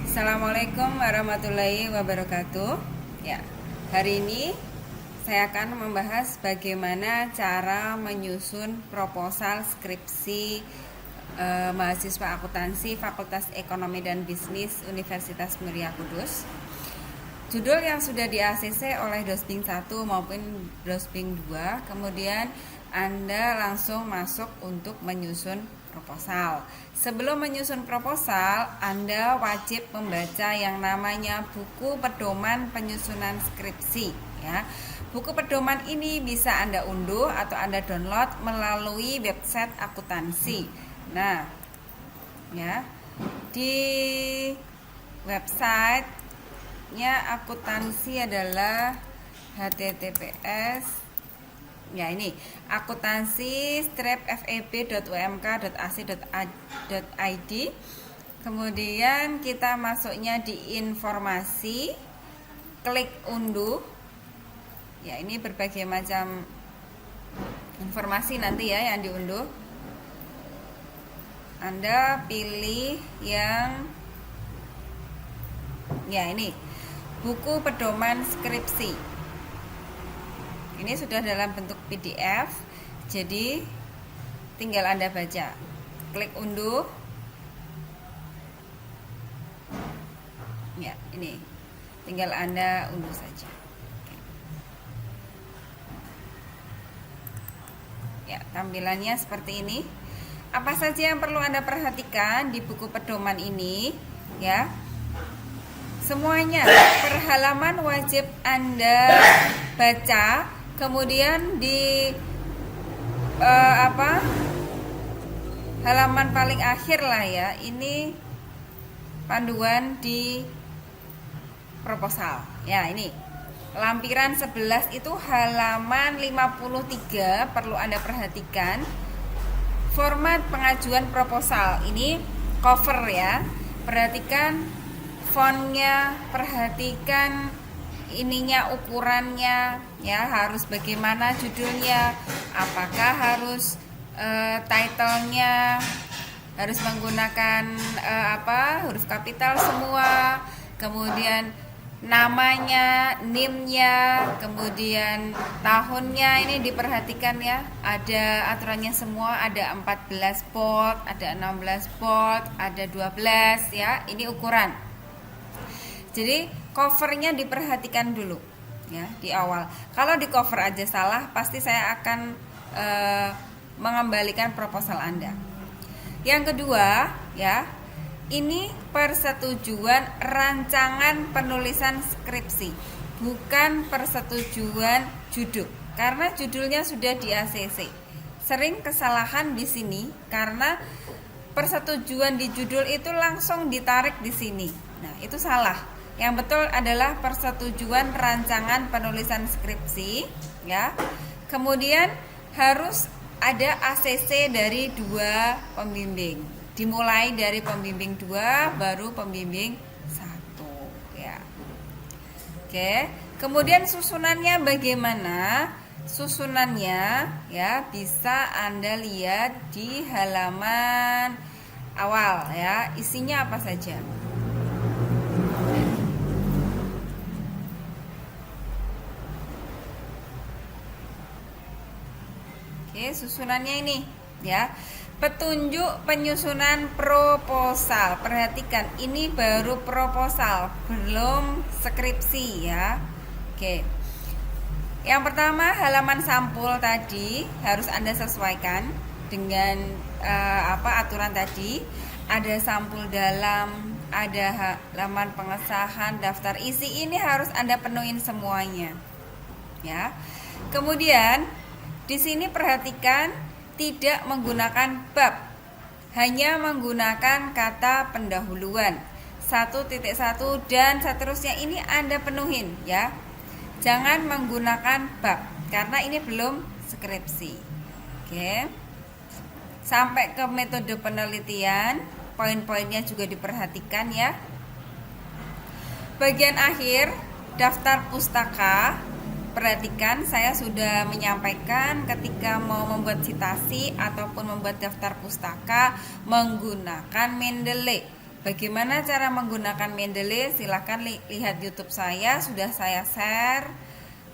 Assalamualaikum warahmatullahi wabarakatuh. Ya, hari ini saya akan membahas bagaimana cara menyusun proposal skripsi mahasiswa akuntansi Fakultas Ekonomi dan Bisnis Universitas Muria Kudus. Judul yang sudah di ACC oleh Dosbing 1 maupun Dosbing 2. Kemudian Anda langsung masuk untuk menyusun proposal. Sebelum menyusun proposal, Anda wajib membaca yang namanya buku pedoman penyusunan skripsi, ya. Buku pedoman ini bisa Anda unduh atau Anda download melalui website akuntansi. Nah, ya, di websitenya akuntansi adalah https akuntansi-feb.umk.ac.id. Kemudian kita masuknya di informasi, klik unduh. Ya, ini berbagai macam informasi nanti ya yang diunduh. Anda pilih yang ini buku pedoman skripsi. Ini sudah dalam bentuk PDF, jadi tinggal Anda baca. Klik unduh. Ya, ini tinggal Anda unduh saja. Ya, tampilannya seperti ini. Apa saja yang perlu Anda perhatikan di buku pedoman ini, ya? Semuanya per halaman wajib Anda baca. Kemudian di halaman paling akhir lah ya, ini panduan di proposal. Ya, ini lampiran 11 itu halaman 53 perlu Anda perhatikan. Format pengajuan proposal ini cover ya. Perhatikan fontnya, perhatikan ininya, ukurannya ya, harus bagaimana judulnya, apakah harus titlenya harus menggunakan huruf kapital semua, kemudian namanya, NIM-nya, kemudian tahunnya, ini diperhatikan ya, ada aturannya semua, ada 14 bold, ada 16 bold, ada 12 ya, ini ukuran. Jadi covernya diperhatikan dulu ya di awal. Kalau di cover aja salah, pasti saya akan mengembalikan proposal Anda. Yang kedua ya, ini persetujuan rancangan penulisan skripsi, bukan persetujuan judul. Karena judulnya sudah di ACC. Sering kesalahan di sini karena persetujuan di judul itu langsung ditarik di sini. Nah, itu salah. Yang betul adalah persetujuan rancangan penulisan skripsi, ya. Kemudian harus ada ACC dari 2 pembimbing. Dimulai dari pembimbing 2 baru pembimbing 1 ya. Oke, kemudian susunannya bagaimana? Susunannya ya bisa Anda lihat di halaman awal ya. Isinya apa saja? Oke, susunannya ini ya. Petunjuk penyusunan proposal. Perhatikan, ini baru proposal, belum skripsi ya. Oke. Yang pertama, halaman sampul tadi harus Anda sesuaikan dengan aturan tadi. Ada sampul dalam, ada halaman pengesahan, daftar isi, ini harus Anda penuhin semuanya. Ya. Kemudian di sini perhatikan tidak menggunakan bab, hanya menggunakan kata pendahuluan 1.1 dan seterusnya, ini Anda penuhin ya. Jangan menggunakan bab karena ini belum skripsi. Oke. Sampai ke metode penelitian, poin-poinnya juga diperhatikan ya. Bagian akhir daftar pustaka. Perhatikan, saya sudah menyampaikan ketika mau membuat citasi ataupun membuat daftar pustaka menggunakan Mendeley. Bagaimana cara menggunakan Mendeley? Silahkan lihat YouTube saya, sudah saya share.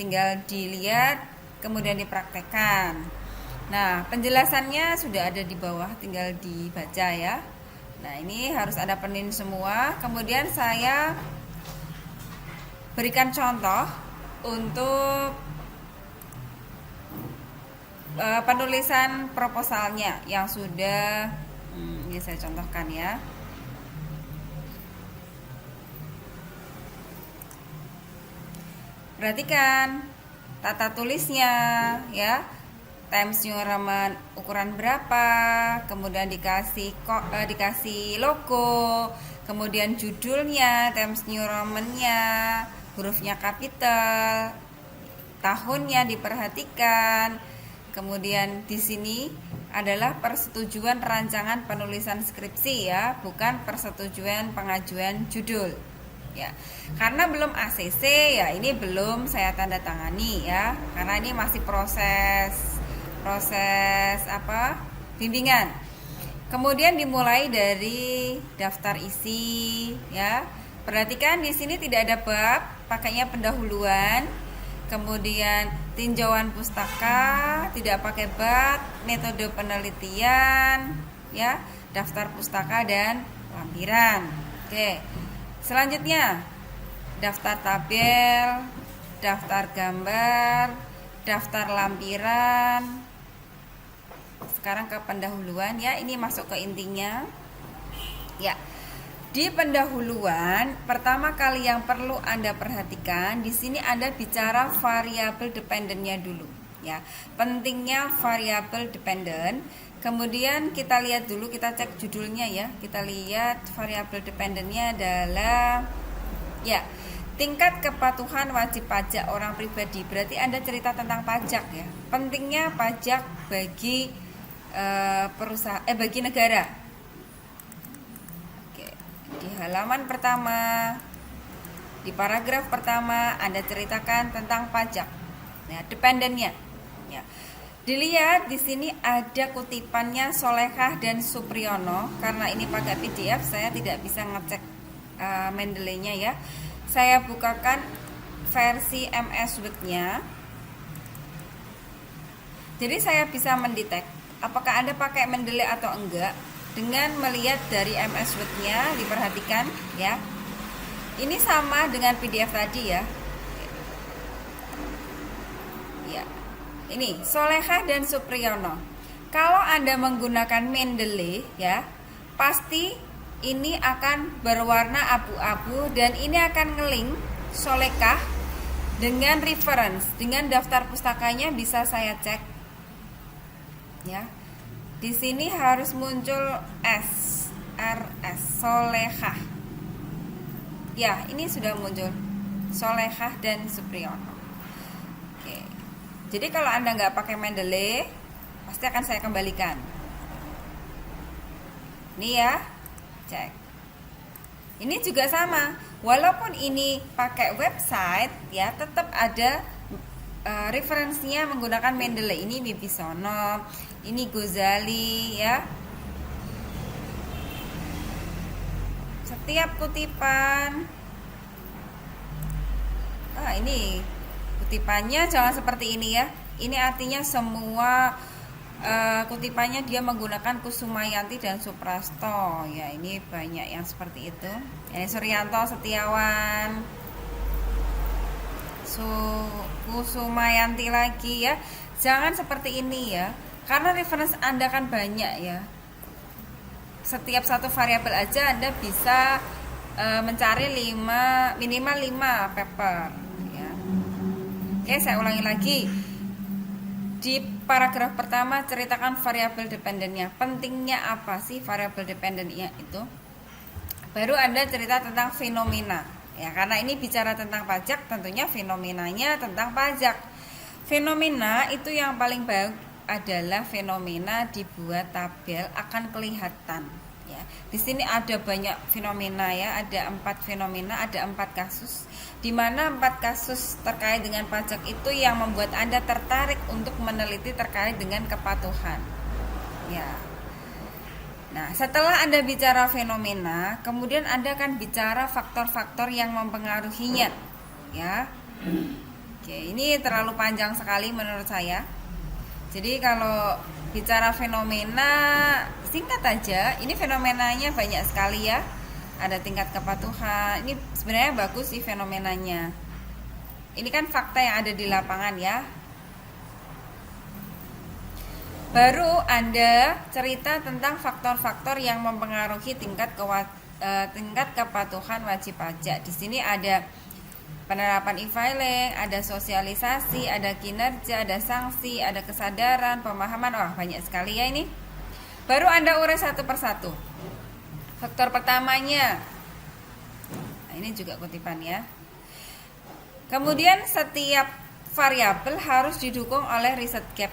Tinggal dilihat, kemudian dipraktekkan. Nah, penjelasannya sudah ada di bawah, tinggal dibaca ya. Nah, ini harus ada penin semua. Kemudian saya berikan contoh untuk penulisan proposalnya yang sudah ini saya contohkan ya. Perhatikan tata tulisnya ya. Times New Roman ukuran berapa, kemudian dikasih logo, kemudian judulnya Times New Roman-nya, hurufnya kapital, tahunnya diperhatikan. Kemudian di sini adalah persetujuan rancangan penulisan skripsi ya, bukan persetujuan pengajuan judul. Ya. Karena belum ACC ya, ini belum saya tanda tangani ya, karena ini masih proses bimbingan. Kemudian dimulai dari daftar isi ya. Perhatikan di sini tidak ada bab, pakainya pendahuluan. Kemudian tinjauan pustaka tidak pakai bab, metode penelitian ya, daftar pustaka dan lampiran. Oke. Selanjutnya daftar tabel, daftar gambar, daftar lampiran. Sekarang ke pendahuluan ya, ini masuk ke intinya. Ya. Di pendahuluan, pertama kali yang perlu Anda perhatikan, di sini Anda bicara variabel dependennya dulu ya. Pentingnya variabel dependent. Kemudian kita lihat dulu, kita cek judulnya ya. Kita lihat variabel dependennya adalah ya, tingkat kepatuhan wajib pajak orang pribadi. Berarti Anda cerita tentang pajak ya. Pentingnya pajak bagi bagi negara. Oke, di halaman pertama, di paragraf pertama Anda ceritakan tentang pajak. Ya, dependennya. Ya. Dilihat di sini ada kutipannya Solehah dan Supriyono. Karena ini pakai PDF, saya tidak bisa ngecek Mendeley-nya ya. Saya bukakan versi MS Word-nya. Jadi saya bisa mendetek apakah Anda pakai Mendeley atau enggak dengan melihat dari MS Word-nya. Diperhatikan ya. Ini sama dengan PDF tadi ya. Ya. Ini Solehah dan Supriyono. Kalau Anda menggunakan Mendeley ya, pasti ini akan berwarna abu-abu dan ini akan ngelink Solehah dengan reference, dengan daftar pustakanya bisa saya cek. Ya. Di sini harus muncul SRS Solehah. Ya, ini sudah muncul Solehah dan Supriyono. Oke. Jadi kalau Anda nggak pakai Mendeley, pasti akan saya kembalikan. Ini ya, cek. Ini juga sama. Walaupun ini pakai website, ya tetap ada referensinya menggunakan Mendeley. Ini Wibisono, ini Ghazali ya. Setiap kutipan, ini kutipannya jangan seperti ini ya. Ini artinya semua kutipannya dia menggunakan Kusumayanti dan Suprasto ya. Ini banyak yang seperti itu. Ini Suryanto Setiawan, Kusumayanti lagi ya. Jangan seperti ini ya, karena reference Anda kan banyak ya. Setiap satu variabel aja Anda bisa mencari minimal 5 paper ya. Oke, saya ulangi lagi. Di paragraf pertama ceritakan variabel dependennya. Pentingnya apa sih variabel dependennya itu? Baru Anda cerita tentang fenomena. Ya, karena ini bicara tentang pajak, tentunya fenomenanya tentang pajak. Fenomena itu yang paling baik adalah fenomena dibuat tabel akan kelihatan. Ya, di sini ada banyak fenomena ya, ada 4 fenomena, ada 4 kasus. Di mana 4 kasus terkait dengan pajak itu yang membuat Anda tertarik untuk meneliti terkait dengan kepatuhan. Ya. Nah, setelah Anda bicara fenomena, kemudian Anda akan bicara faktor-faktor yang mempengaruhinya, ya. Oke, ini terlalu panjang sekali menurut saya. Jadi kalau bicara fenomena, singkat aja, ini fenomenanya banyak sekali ya. Ada tingkat kepatuhan. Ini sebenarnya bagus sih fenomenanya. Ini kan fakta yang ada di lapangan ya. Baru Anda cerita tentang faktor-faktor yang mempengaruhi tingkat kepatuhan wajib pajak. Di sini ada penerapan e-filing, ada sosialisasi, ada kinerja, ada sanksi, ada kesadaran, pemahaman. Wah, banyak sekali ya ini. Baru Anda urai satu persatu. Faktor pertamanya, nah, ini juga kutipan ya. Kemudian setiap variabel harus didukung oleh riset gap.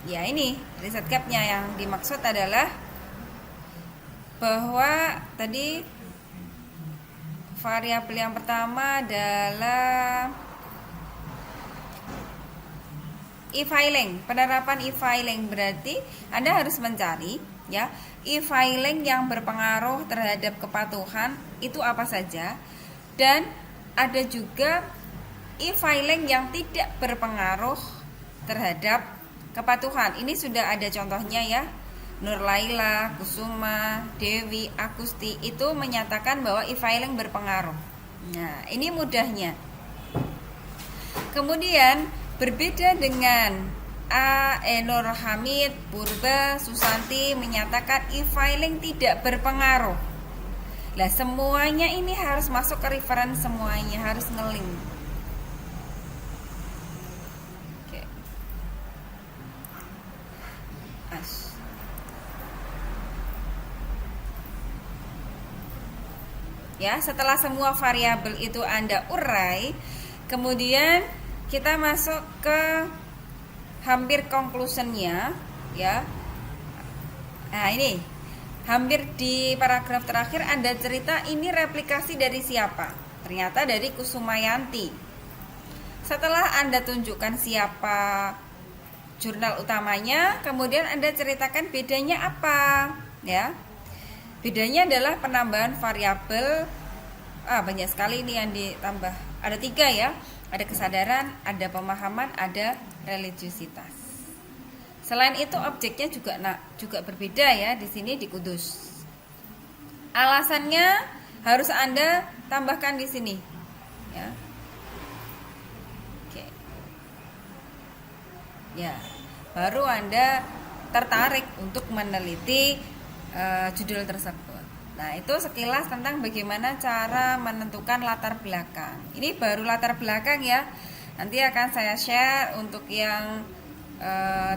Ya, ini riset gapnya yang dimaksud adalah bahwa tadi variabel yang pertama adalah e-filing, penerapan e-filing. Berarti Anda harus mencari ya e-filing yang berpengaruh terhadap kepatuhan itu apa saja, dan ada juga e-filing yang tidak berpengaruh terhadap kepatuhan. Ini sudah ada contohnya ya. Nur Laila, Kusuma, Dewi, Akusti itu menyatakan bahwa e-filing berpengaruh. Nah, ini mudahnya. Kemudian berbeda dengan Nur Hamid, Purba, Susanti menyatakan e-filing tidak berpengaruh. Nah, semuanya ini harus masuk ke reference, semuanya harus ngelink. Oke. Ya, setelah semua variabel itu Anda urai, kemudian kita masuk ke hampir conclusionnya ya. Nah, ini hampir di paragraf terakhir Anda cerita ini replikasi dari siapa? Ternyata dari Kusumayanti. Setelah Anda tunjukkan siapa jurnal utamanya, kemudian Anda ceritakan bedanya apa ya. Bedanya adalah penambahan variabel. Banyak sekali ini yang ditambah. Ada 3 ya. Ada kesadaran, ada pemahaman, ada religiusitas. Selain itu objeknya juga berbeda ya. Di sini di Kudus. Alasannya harus Anda tambahkan di sini. Ya. Oke. Ya. Baru Anda tertarik untuk meneliti judul tersebut. Nah, itu sekilas tentang bagaimana cara menentukan latar belakang. Ini baru latar belakang ya. Nanti akan saya share untuk yang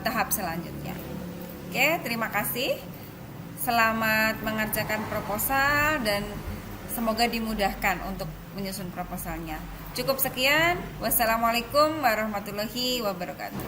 tahap selanjutnya. Oke, terima kasih. Selamat mengerjakan proposal dan semoga dimudahkan untuk menyusun proposalnya. Cukup sekian. Wassalamualaikum warahmatullahi wabarakatuh.